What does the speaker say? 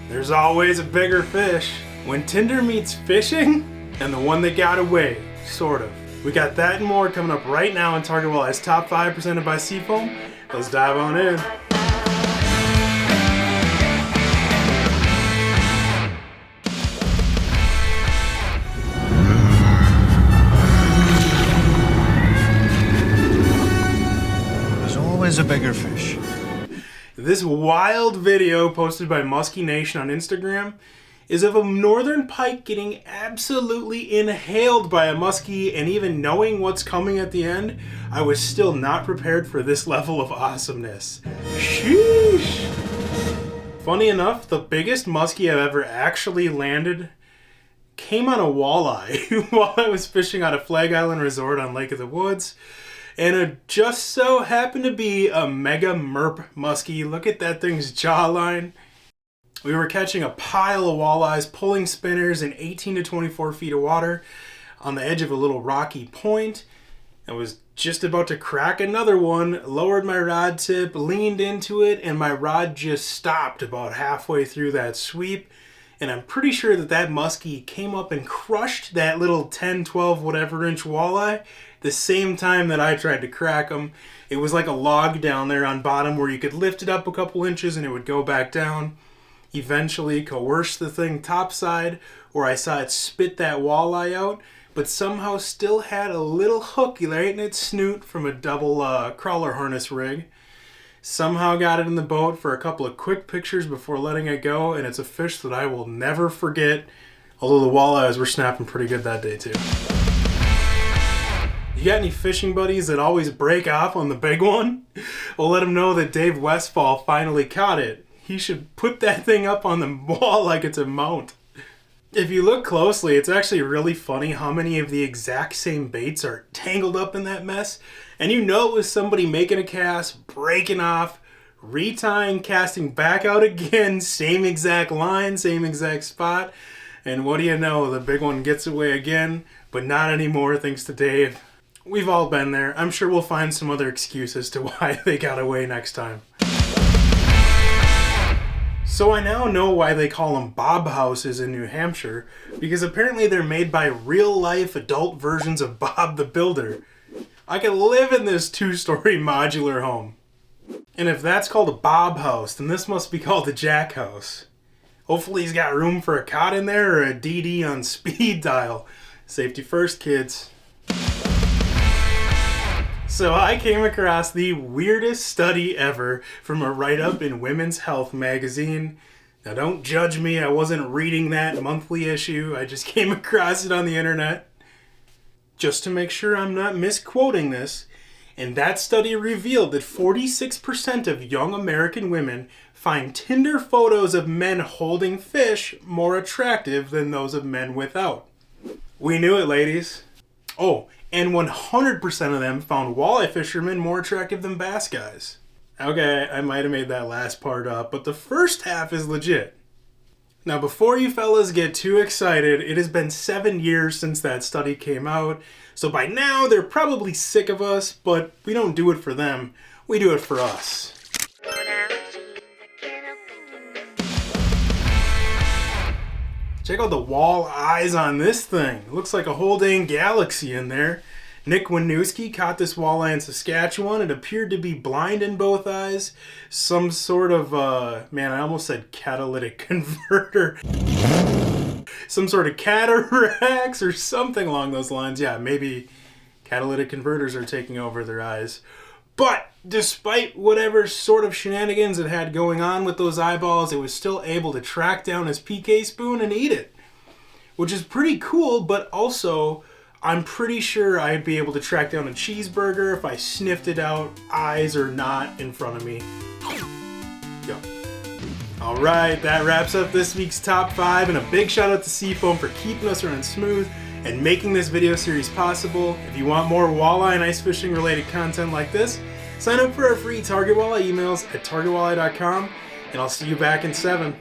There's always a bigger fish. When Tinder meets fishing, and the one that got away, sort of. We got that and more coming up right now in Target Walleye's Top 5 presented by Seafoam. Let's dive on in. There's always a bigger fish. This wild video posted by Muskie Nation on Instagram is of a northern pike getting absolutely inhaled by a muskie, and even knowing what's coming at the end, I was still not prepared for this level of awesomeness. Sheesh! Funny enough, the biggest muskie I've ever actually landed came on a walleye while I was fishing on a Flag Island resort on Lake of the Woods. And it just so happened to be a mega merp muskie. Look at that thing's jawline. We were catching a pile of walleyes, pulling spinners in 18 to 24 feet of water on the edge of a little rocky point. I was just about to crack another one, lowered my rod tip, leaned into it, and my rod just stopped about halfway through that sweep. And I'm pretty sure that that muskie came up and crushed that little 10, 12, whatever inch walleye the same time that I tried to crack him. It was like a log down there on bottom where you could lift it up a couple inches and it would go back down. Eventually coerced the thing topside, where I saw it spit that walleye out, but somehow still had a little hook right in its snoot from a double crawler harness rig. Somehow got it in the boat for a couple of quick pictures before letting it go, and it's a fish that I will never forget, although the walleyes were snapping pretty good that day too. You got any fishing buddies that always break off on the big one? Well, let them know that Dave Westfall finally caught it. He should put that thing up on the wall like it's a mount. If you look closely, it's actually really funny how many of the exact same baits are tangled up in that mess. And you know it was somebody making a cast, breaking off, retying, casting back out again, same exact line, same exact spot. And what do you know, the big one gets away again, but not anymore thanks to Dave. We've all been there. I'm sure we'll find some other excuse as to why they got away next time. So I now know why they call them Bob houses in New Hampshire, because apparently they're made by real-life adult versions of Bob the Builder. I could live in this 2-story modular home. And if that's called a Bob house, then this must be called a Jack house. Hopefully he's got room for a cot in there or a DD on speed dial. Safety first, kids. So I came across the weirdest study ever from a write-up in Women's Health magazine. Now don't judge me, I wasn't reading that monthly issue, I just came across it on the internet. Just to make sure I'm not misquoting this, and that study revealed that 46% of young American women find Tinder photos of men holding fish more attractive than those of men without. We knew it, ladies. Oh, and 100% of them found walleye fishermen more attractive than bass guys. Okay, I might have made that last part up, but the first half is legit. Now, before you fellas get too excited, it has been 7 years since that study came out, so by now they're probably sick of us, but we don't do it for them, we do it for us. Check out the wall eyes on this thing. It looks like a whole dang galaxy in there. Nick Winooski caught this walleye in Saskatchewan. It appeared to be blind in both eyes. Some sort of, man, I almost said catalytic converter. Some sort of cataracts or something along those lines. Yeah, maybe catalytic converters are taking over their eyes. But despite whatever sort of shenanigans it had going on with those eyeballs, it was still able to track down his PK spoon and eat it. Which is pretty cool, but also I'm pretty sure I'd be able to track down a cheeseburger if I sniffed it out, eyes or not, in front of me. Yo. Alright, that wraps up this week's Top 5, and a big shout out to Seafoam for keeping us running smooth and making this video series possible. If you want more walleye and ice fishing related content like this, sign up for our free Target Walleye emails at targetwalleye.com, and I'll see you back in 7.